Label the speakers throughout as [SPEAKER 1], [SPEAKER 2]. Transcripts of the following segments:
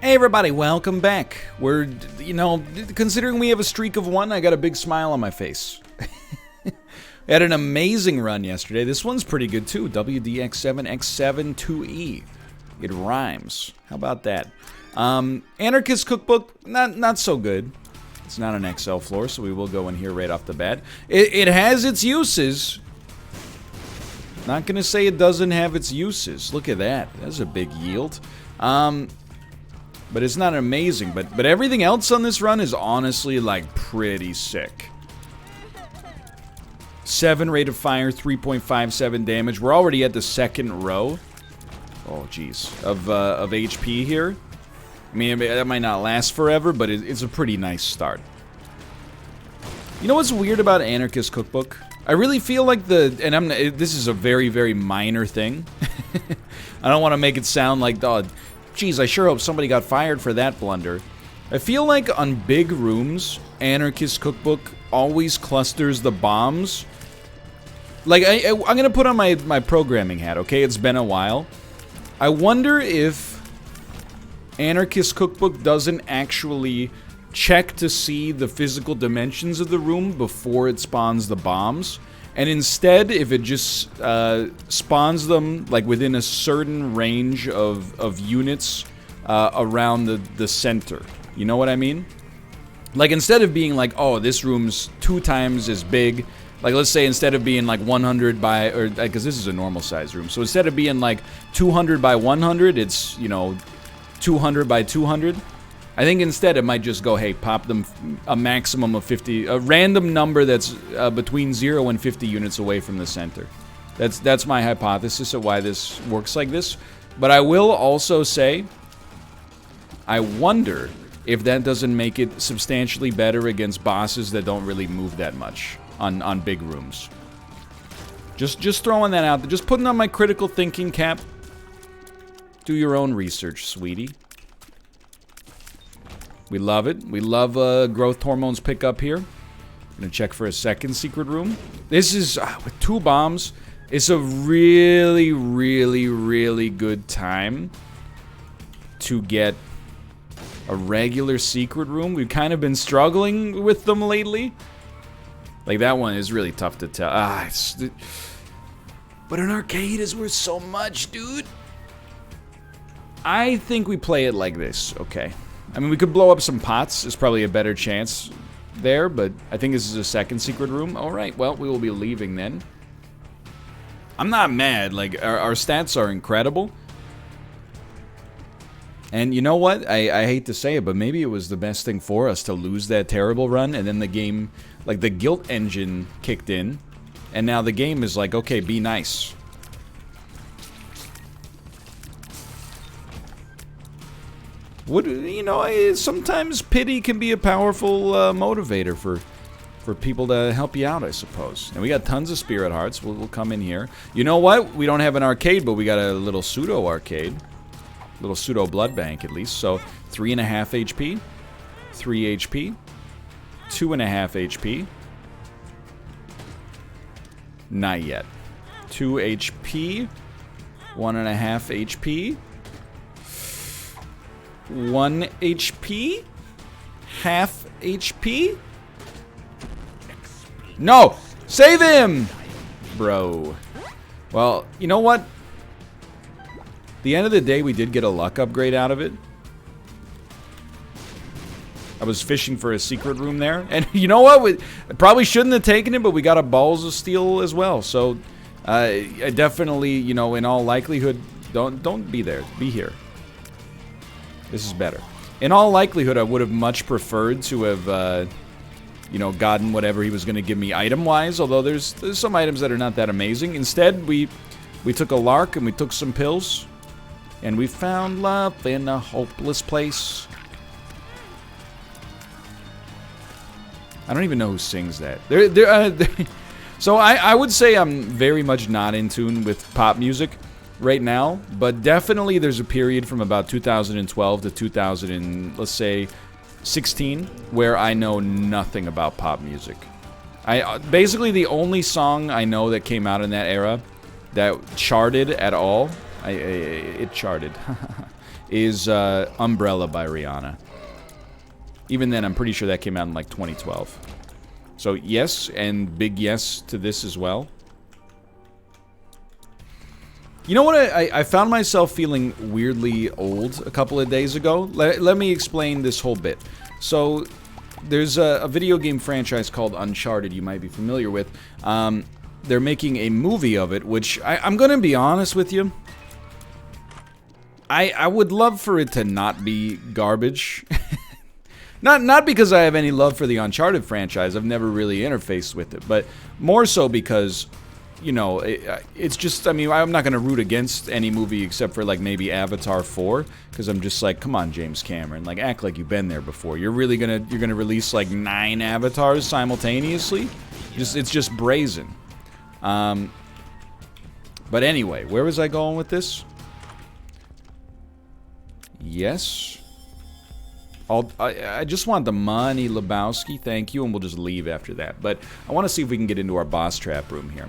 [SPEAKER 1] Hey everybody, welcome back. We're, considering we have a streak of one, I got a big smile on my face. We had an amazing run yesterday. This one's pretty good too. WDX7X7-2E. It rhymes. How about that? Anarchist Cookbook, not so good. It's not an XL floor, so we will go in here right off the bat. It has its uses. Not gonna say it doesn't have its uses. Look at that. That's a big yield. But it's not amazing. But everything else on this run is honestly like pretty sick. 7 rate of fire, 3.57 damage. We're already at the second row. Oh jeez, of HP here. I mean, that might not last forever, but it's a pretty nice start. You know what's weird about Anarchist Cookbook? I really feel like this is a very, very minor thing. I don't want to make it sound like, oh, geez, I sure hope somebody got fired for that blunder. I feel like on big rooms, Anarchist Cookbook always clusters the bombs. Like, I'm gonna put on my programming hat, okay? It's been a while. I wonder if Anarchist Cookbook doesn't actually check to see the physical dimensions of the room before it spawns the bombs, and instead, if it just spawns them like within a certain range of units around the center. You know what I mean? Like, instead of being like, oh, this room's 2 times as big, like, let's say instead of being like 100 by, or because this is a normal size room, so instead of being like 200 by 100, it's, 200 by 200. I think instead it might just go, hey, pop them a maximum of 50, a random number that's between 0 and 50 units away from the center. That's my hypothesis of why this works like this. But I will also say, I wonder if that doesn't make it substantially better against bosses that don't really move that much on big rooms. Just throwing that out there. Just putting on my critical thinking cap. Do your own research, sweetie. We love it. We love growth hormones pick up here. I'm gonna check for a second secret room. This is, with 2 bombs, it's a really, really, really good time to get a regular secret room. We've kind of been struggling with them lately. Like, that one is really tough to tell. But an arcade is worth so much, dude. I think we play it like this, okay? I mean, we could blow up some pots. There's probably a better chance there, but I think this is a second secret room. All right, well, we will be leaving then. I'm not mad. Like, our stats are incredible. And you know what? I hate to say it, but maybe it was the best thing for us to lose that terrible run, and then the game, like, the guilt engine kicked in, and now the game is like, okay, be nice. Sometimes pity can be a powerful motivator for people to help you out, I suppose. And we got tons of spirit hearts. We'll come in here. You know what? We don't have an arcade, but we got a little pseudo arcade. Little pseudo blood bank, at least. So 3.5 HP, 3 HP, 2.5 HP. Not yet. 2 HP, 1.5 HP. 1 HP? Half HP? No! Save him! Bro. Well, you know what? The end of the day, we did get a luck upgrade out of it. I was fishing for a secret room there. And you know what? I probably shouldn't have taken it, but we got a Balls of Steel as well. So, I definitely, in all likelihood, don't be there. Be here. This is better. In all likelihood, I would have much preferred to have, gotten whatever he was going to give me item-wise, although there's some items that are not that amazing. Instead, we took a lark and we took some pills, and we found love in a hopeless place. I don't even know who sings that. So I would say I'm very much not in tune with pop music right now, but definitely there's a period from about 2012 to 2016 where I know nothing about pop music. Basically the only song I know that came out in that era that charted at all, it charted. is Umbrella by Rihanna. Even then, I'm pretty sure that came out in like 2012. So yes, and big yes to this as well. You know what? I found myself feeling weirdly old a couple of days ago. Let me explain this whole bit. So, there's a video game franchise called Uncharted you might be familiar with. They're making a movie of it, which I'm gonna be honest with you. I would love for it to not be garbage. Not because I have any love for the Uncharted franchise. I've never really interfaced with it, but more so because, you know, it's just, I mean, I'm not going to root against any movie except for, like, maybe Avatar 4, because I'm just like, come on, James Cameron, like, act like you've been there before. You're gonna release, like, 9 Avatars simultaneously? It's just brazen. But anyway, where was I going with this? Yes. I just want the money, Lebowski, thank you, and we'll just leave after that. But I want to see if we can get into our boss trap room here.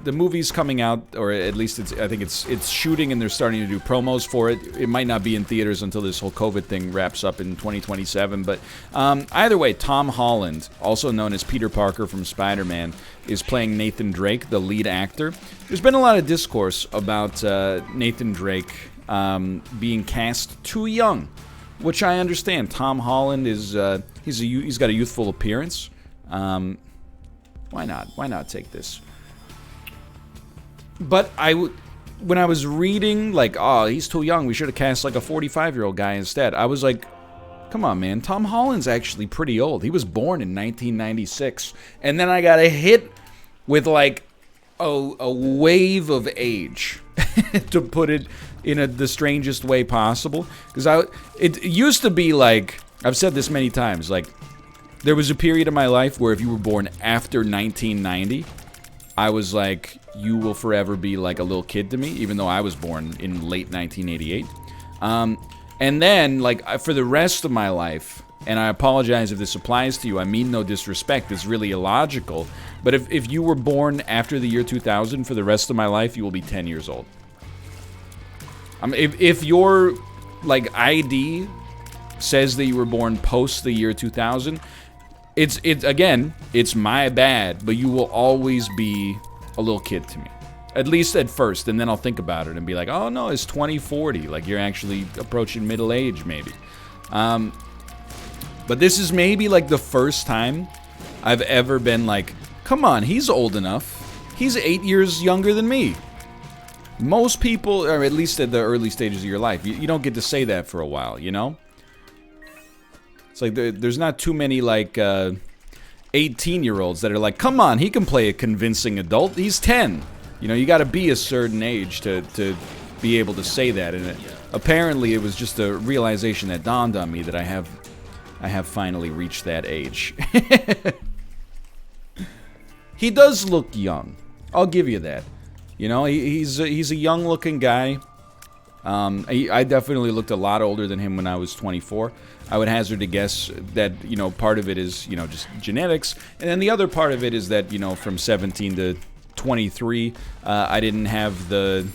[SPEAKER 1] The movie's coming out, or at least I think it's shooting, and they're starting to do promos for it. It might not be in theaters until this whole COVID thing wraps up in 2027. But either way, Tom Holland, also known as Peter Parker from Spider-Man, is playing Nathan Drake, the lead actor. There's been a lot of discourse about Nathan Drake being cast too young, which I understand. Tom Holland is he's got a youthful appearance. Why not? Why not take this? But when I was reading, like, oh, he's too young, we should have cast like a 45-year-old guy instead. I was like, come on, man. Tom Holland's actually pretty old. He was born in 1996, and then I got a hit with like a wave of age, to put it in the strangest way possible. Because it used to be like, I've said this many times, like, there was a period of my life where if you were born after 1990, I was like, you will forever be like a little kid to me, even though I was born in late 1988. And then, like, for the rest of my life, and I apologize if this applies to you, I mean no disrespect, it's really illogical, but if you were born after the year 2000, for the rest of my life, you will be 10 years old. If your, like, ID says that you were born post the year 2000, it's my bad, but you will always be a little kid to me. At least at first, and then I'll think about it and be like, oh no, it's 2040, like you're actually approaching middle age, maybe. But this is maybe like the first time I've ever been like, come on, he's old enough. He's 8 years younger than me. Most people, or at least at the early stages of your life, you don't get to say that for a while, you know? It's like there's not too many like 18-year-olds that are like, come on, he can play a convincing adult. He's 10. You know, you got to be a certain age to be able to say that. And apparently, it was just a realization that dawned on me that I have finally reached that age. He does look young. I'll give you that. You know, he's a young-looking guy. I definitely looked a lot older than him when I was 24. I would hazard to guess that, you know, part of it is, you know, just genetics, and then the other part of it is that, you know, from 17 to 23, I didn't have the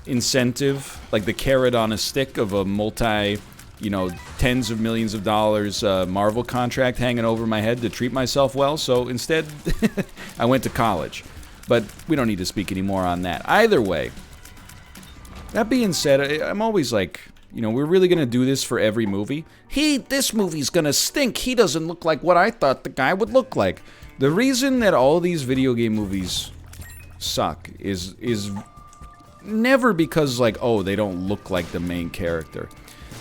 [SPEAKER 1] incentive, like the carrot on a stick of a multi, you know, tens of millions of dollars Marvel contract hanging over my head to treat myself well, so instead, I went to college. But we don't need to speak anymore on that. Either way, that being said, I'm always like, you know, we're really going to do this for every movie? This movie's going to stink. He doesn't look like what I thought the guy would look like. The reason that all these video game movies suck is never because, like, oh, they don't look like the main character.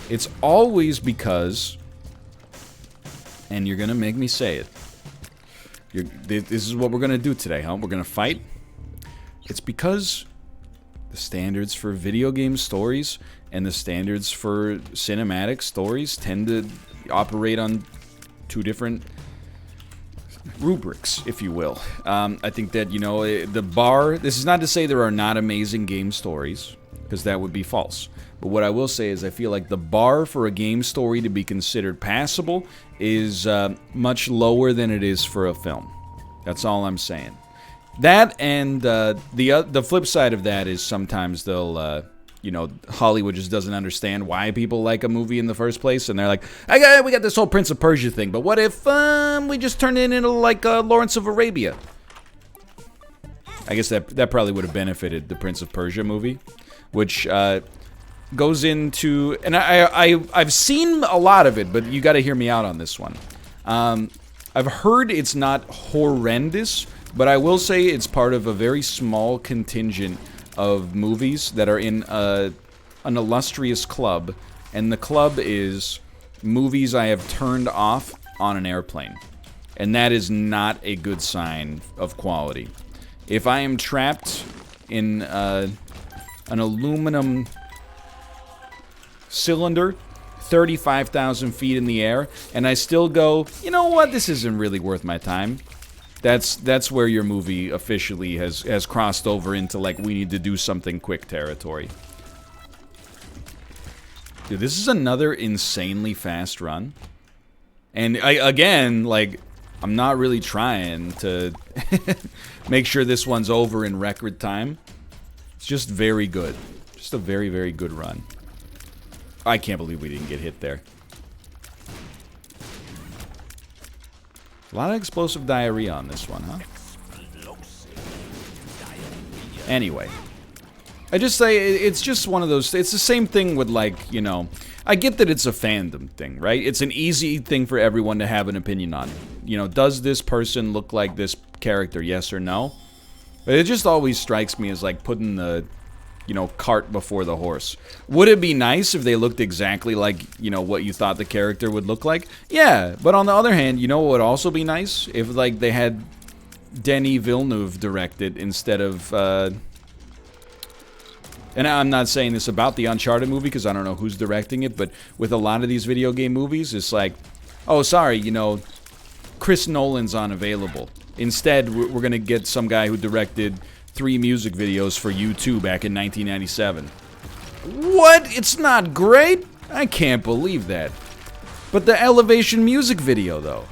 [SPEAKER 1] It's always because, and you're going to make me say it, this is what we're going to do today, huh? We're going to fight. It's because the standards for video game stories and the standards for cinematic stories tend to operate on two different rubrics, if you will. I think that, you know, the bar, this is not to say there are not amazing game stories, because that would be false. But what I will say is I feel like the bar for a game story to be considered passable is much lower than it is for a film. That's all I'm saying. That and the flip side of that is sometimes they'll you know, Hollywood just doesn't understand why people like a movie in the first place, and they're like, we got this whole Prince of Persia thing, but what if we just turned it into like Lawrence of Arabia? I guess that probably would have benefited the Prince of Persia movie, which goes into, and I've seen a lot of it, but you got to hear me out on this one. I've heard it's not horrendous, but I will say it's part of a very small contingent of movies that are in an illustrious club, and the club is movies I have turned off on an airplane, and that is not a good sign of quality. If I am trapped in an aluminum cylinder 35,000 feet in the air, and I still go, you know what, this isn't really worth my time, that's where your movie officially has crossed over into, like, we need to do something quick territory. Dude, this is another insanely fast run. And again, like, I'm not really trying to make sure this one's over in record time. It's just very good. Just a very, very good run. I can't believe we didn't get hit there. A lot of explosive diarrhea on this one, huh? Anyway. I just say, it's just one of those, it's the same thing with, like, you know, I get that it's a fandom thing, right? It's an easy thing for everyone to have an opinion on. You know, does this person look like this character, yes or no? But it just always strikes me as, like, putting the, you know, cart before the horse. Would it be nice if they looked exactly like, you know, what you thought the character would look like? Yeah, but on the other hand, you know what would also be nice? If, like, they had Denis Villeneuve directed instead of, and I'm not saying this about the Uncharted movie, because I don't know who's directing it, but with a lot of these video game movies, it's like, oh, sorry, you know, Chris Nolan's unavailable. Instead, we're gonna get some guy who directed 3 music videos for U2 back in 1997. What? It's not great? I can't believe that. But the Elevation music video, though.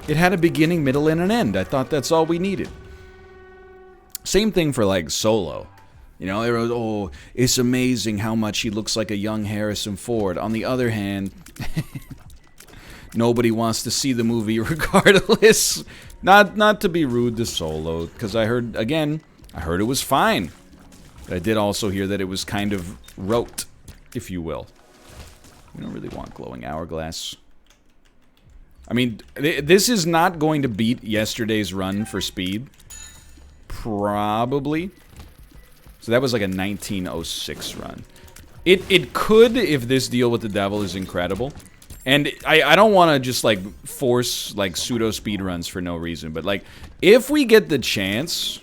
[SPEAKER 1] It had a beginning, middle, and an end. I thought that's all we needed. Same thing for, like, Solo. You know, everyone, oh, it's amazing how much he looks like a young Harrison Ford. On the other hand, nobody wants to see the movie regardless. Not to be rude to Solo, because I heard it was fine. But I did also hear that it was kind of rote, if you will. We don't really want glowing hourglass. I mean, this is not going to beat yesterday's run for speed. Probably. So that was like a 1906 run. It could if this deal with the devil is incredible. And I don't want to just, like, force, like, pseudo speedruns for no reason. But, like, if we get the chance,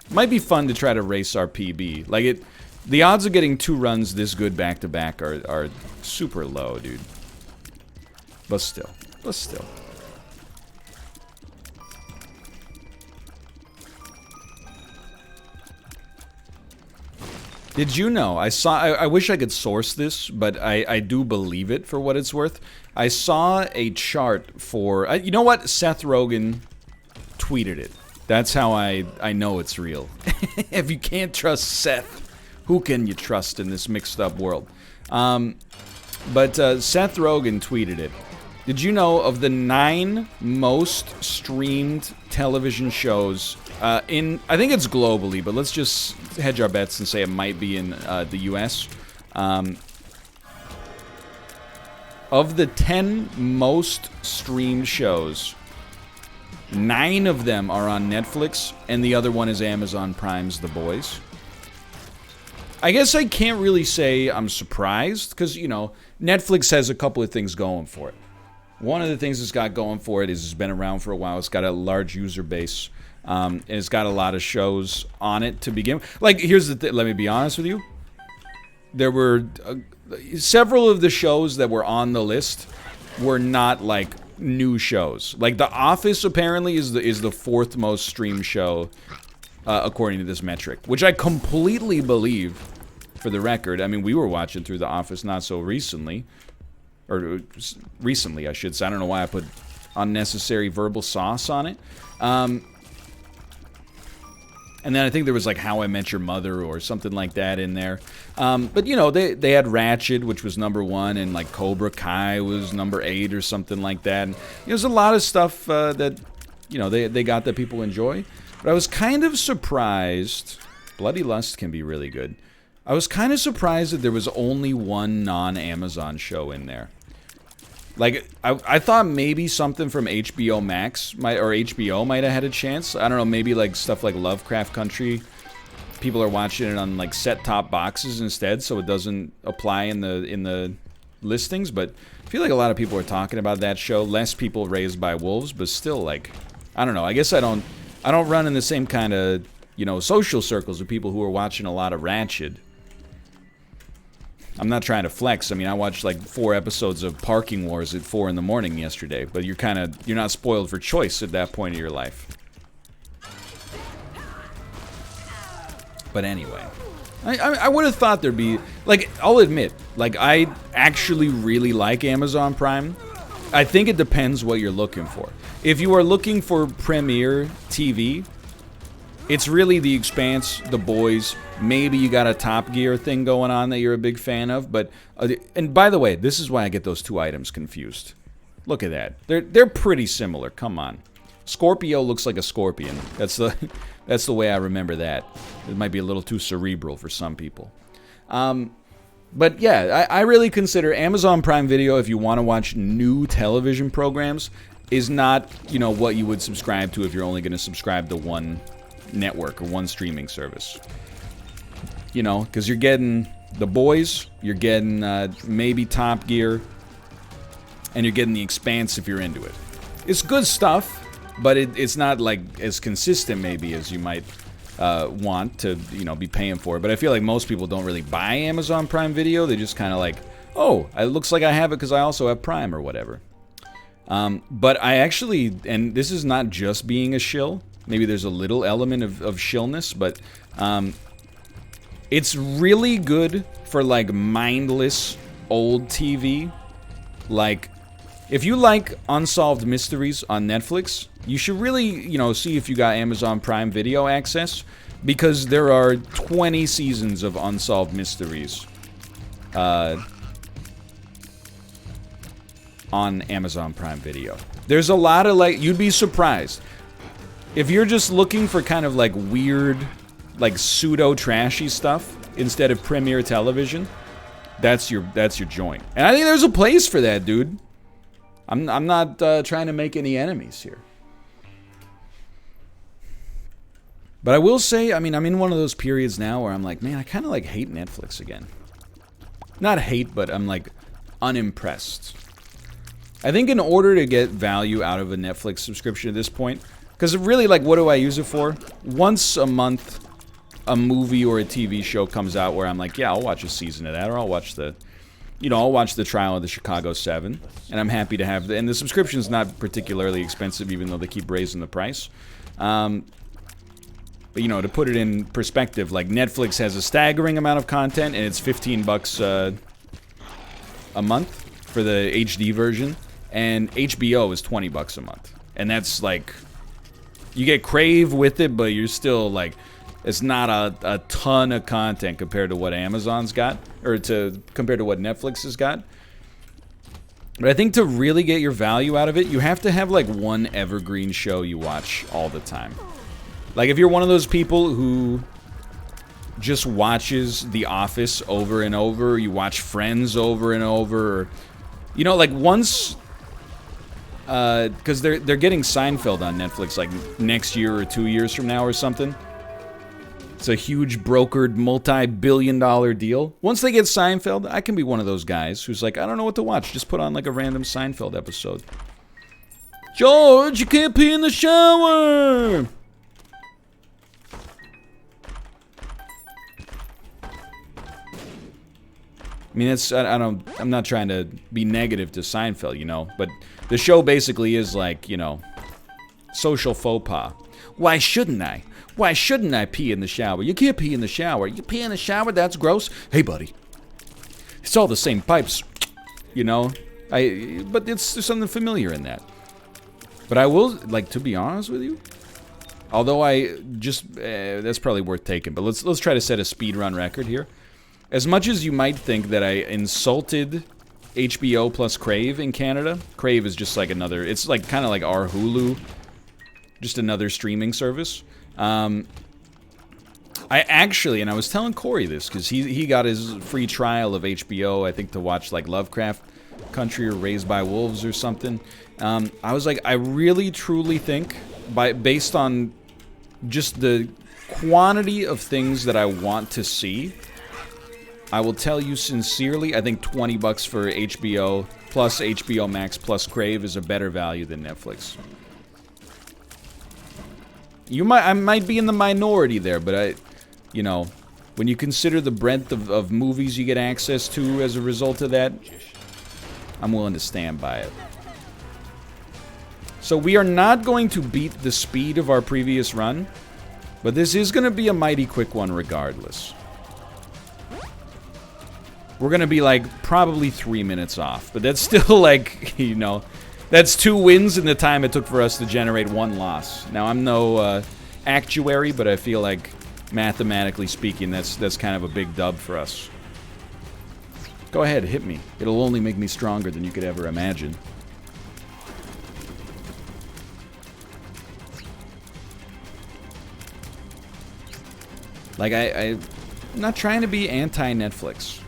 [SPEAKER 1] it might be fun to try to race our PB. Like, the odds of getting 2 runs this good back-to-back are super low, dude. But still. Did you know, I wish I could source this, but I do believe it for what it's worth. I saw a chart for, you know what? Seth Rogen tweeted it. That's how I know it's real. If you can't trust Seth, who can you trust in this mixed up world? But Seth Rogen tweeted it. Did you know of the 9 most streamed television shows I think it's globally, but let's just hedge our bets and say it might be in the US. Of the 10 most streamed shows, 9 of them are on Netflix, and the other one is Amazon Prime's The Boys. I guess I can't really say I'm surprised, because, you know, Netflix has a couple of things going for it. One of the things it's got going for it is it's been around for a while. It's got a large user base. And it's got a lot of shows on it to begin with. Like, here's the thing. Let me be honest with you. There were several of the shows that were on the list were not, like, new shows. Like, The Office apparently is the 4th most streamed show, according to this metric, which I completely believe. For the record, I mean, we were watching through The Office not so recently, or recently, I should say. I don't know why I put unnecessary verbal sauce on it. And then I think there was like How I Met Your Mother or something like that in there. But you know, they had Ratched, which was #1, and like Cobra Kai was #8 or something like that. And there's a lot of stuff that, you know, they got that people enjoy. But I was kind of surprised. Bloody Lust can be really good. I was kind of surprised that there was only one non-Amazon show in there. Like, I thought maybe something from HBO Max or HBO might have had a chance. I don't know, maybe like stuff like Lovecraft Country. People are watching it on like set-top boxes instead, so it doesn't apply in the listings. But I feel like a lot of people are talking about that show. Less people Raised by Wolves, but still, like, I don't know. I guess I don't run in the same kind of, you know, social circles with people who are watching a lot of Ratched. I'm not trying to flex. I mean, I watched like 4 episodes of Parking Wars at 4 in the morning yesterday, but you're not spoiled for choice at that point of your life. But anyway, I would have thought there'd be, like, I'll admit, like, I actually really like Amazon Prime. I think it depends what you're looking for. If you are looking for premiere TV, it's really The Expanse, The Boys. Maybe you got a Top Gear thing going on that you're a big fan of, but and by the way, this is why I get those 2 items confused. Look at that. They're pretty similar. Come on. Scorpio looks like a scorpion. That's the way I remember that. It might be a little too cerebral for some people. But yeah, I really consider Amazon Prime Video, if you want to watch new television programs, is not, you know, what you would subscribe to if you're only going to subscribe to one network or one streaming service. You know, because you're getting The Boys, you're getting maybe Top Gear, and you're getting The Expanse if you're into it. It's good stuff, but it's not like as consistent maybe as you might want to, you know, be paying for it. But I feel like most people don't really buy Amazon Prime Video. They just kind of like, oh, it looks like I have it because I also have Prime or whatever. But I actually, and this is not just being a shill. Maybe there's a little element of shillness, but it's really good for, like, mindless old TV. Like, if you like Unsolved Mysteries on Netflix, you should really, you know, see if you got Amazon Prime Video access, because there are 20 seasons of Unsolved Mysteries on Amazon Prime Video. There's a lot of, like, you'd be surprised. If you're just looking for kind of, like, weird, like, pseudo-trashy stuff instead of premiere television, that's your joint. And I think there's a place for that, dude. I'm not trying to make any enemies here. But I will say, I mean, I'm in one of those periods now where I'm like, man, I kind of, like, hate Netflix again. Not hate, but I'm, like, unimpressed. I think in order to get value out of a Netflix subscription at this point, because really, like, what do I use it for? Once a month, a movie or a TV show comes out where I'm like, yeah, I'll watch a season of that, or I'll watch the trial of the Chicago 7, and I'm happy to have and the subscription's not particularly expensive, even though they keep raising the price. But, you know, to put it in perspective, like, Netflix has a staggering amount of content, and it's $15 a month for the HD version, and HBO is $20 a month. And that's, like, you get Crave with it, but you're still, like, it's not a ton of content compared to what Amazon's got, or compared to what Netflix has got. But I think to really get your value out of it, you have to have, like, one evergreen show you watch all the time. Like, if you're one of those people who just watches The Office over and over, you watch Friends over and over, or, you know, like, once, because they're getting Seinfeld on Netflix, like, next year or 2 years from now or something. It's a huge brokered multi-billion-dollar deal. Once they get Seinfeld, I can be one of those guys who's like, I don't know what to watch. Just put on, like, a random Seinfeld episode. George, you can't pee in the shower! I mean, I'm not trying to be negative to Seinfeld, you know, but the show basically is like, you know, social faux pas. Why shouldn't I? Why shouldn't I pee in the shower? You can't pee in the shower. You pee in the shower? That's gross. Hey, buddy. It's all the same pipes, you know? But there's something familiar in that. But I will, like, to be honest with you, Although I just... that's probably worth taking. But let's try to set a speedrun record here. As much as you might think that I insulted HBO plus Crave in Canada, Crave is just like another... It's like kind of like our Hulu. Just another streaming service. I actually, and I was telling Corey this, because he got his free trial of HBO, I think, to watch, like, Lovecraft Country or Raised by Wolves or something. I was like, I really, truly think, based on just the quantity of things that I want to see, I will tell you sincerely, I think $20 for HBO plus HBO Max plus Crave is a better value than Netflix. I might be in the minority there, but you know, when you consider the breadth of movies you get access to as a result of that, I'm willing to stand by it. So we are not going to beat the speed of our previous run, but this is going to be a mighty quick one regardless. We're going to be like probably 3 minutes off, but that's still like, you know, that's 2 wins in the time it took for us to generate 1 loss. Now, I'm no actuary, but I feel like, mathematically speaking, that's kind of a big dub for us. Go ahead, hit me. It'll only make me stronger than you could ever imagine. Like, I'm not trying to be anti-Netflix,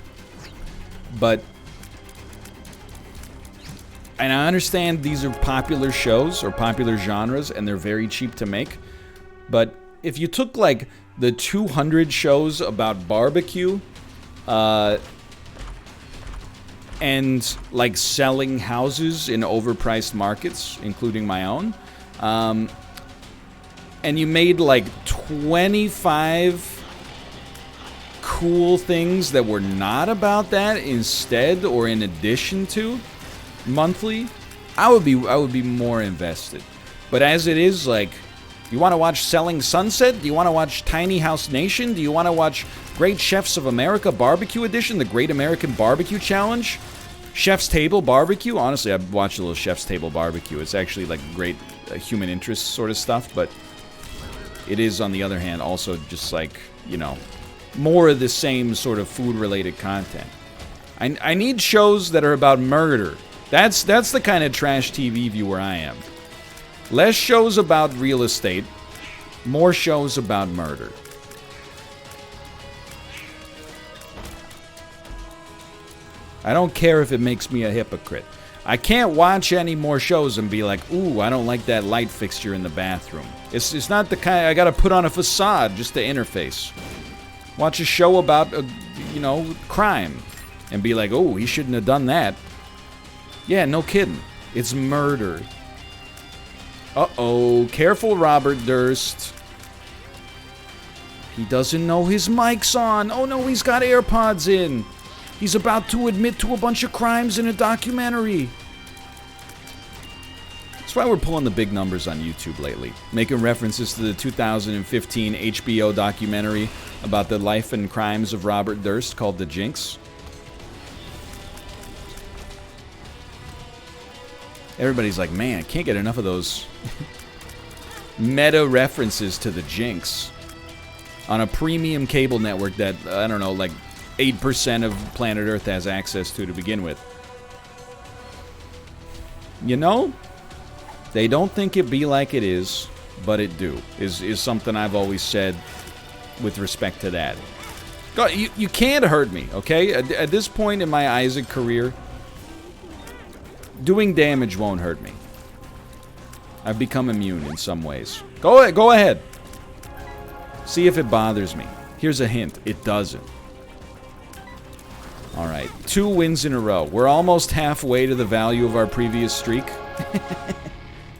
[SPEAKER 1] but... And I understand these are popular shows or popular genres, and they're very cheap to make. But if you took, like, the 200 shows about barbecue, and, like, selling houses in overpriced markets, including my own, and you made, like, 25 cool things that were not about that instead or in addition to monthly, I would be more invested. But as it is, like, you want to watch Selling Sunset? Do you want to watch Tiny House Nation? Do you want to watch Great Chefs of America Barbecue Edition, the Great American Barbecue Challenge, Chef's Table Barbecue? Honestly, I've watched a little Chef's Table Barbecue. It's actually like great human interest sort of stuff, but it is, on the other hand, also just like, you know, more of the same sort of food-related content. I need shows that are about murder. That's the kind of trash TV viewer I am. Less shows about real estate, more shows about murder. I don't care if it makes me a hypocrite. I can't watch any more shows and be like, ooh, I don't like that light fixture in the bathroom. It's not the kind I gotta put on a facade just to interface. Watch a show about, you know, crime and be like, oh, he shouldn't have done that. Yeah, no kidding. It's murder. Uh-oh. Careful, Robert Durst. He doesn't know his mic's on. Oh, no, he's got AirPods in. He's about to admit to a bunch of crimes in a documentary. That's why we're pulling the big numbers on YouTube lately. Making references to the 2015 HBO documentary about the life and crimes of Robert Durst called The Jinx. Everybody's like, man, I can't get enough of those meta references to The Jinx on a premium cable network that, I don't know, like 8% of planet Earth has access to begin with. You know, they don't think it be like it is, but it do, is something I've always said with respect to that. God, you can't hurt me, okay? At this point in my Isaac career, doing damage won't hurt me. I've become immune in some ways. Go ahead. See if it bothers me. Here's a hint. It doesn't. Alright. 2 wins in a row. We're almost halfway to the value of our previous streak.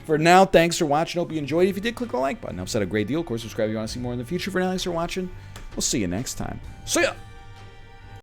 [SPEAKER 1] For now, thanks for watching. Hope you enjoyed. If you did, click the like button. Helps out a great deal. Of course, subscribe if you want to see more in the future. For now, thanks for watching. We'll see you next time. See ya!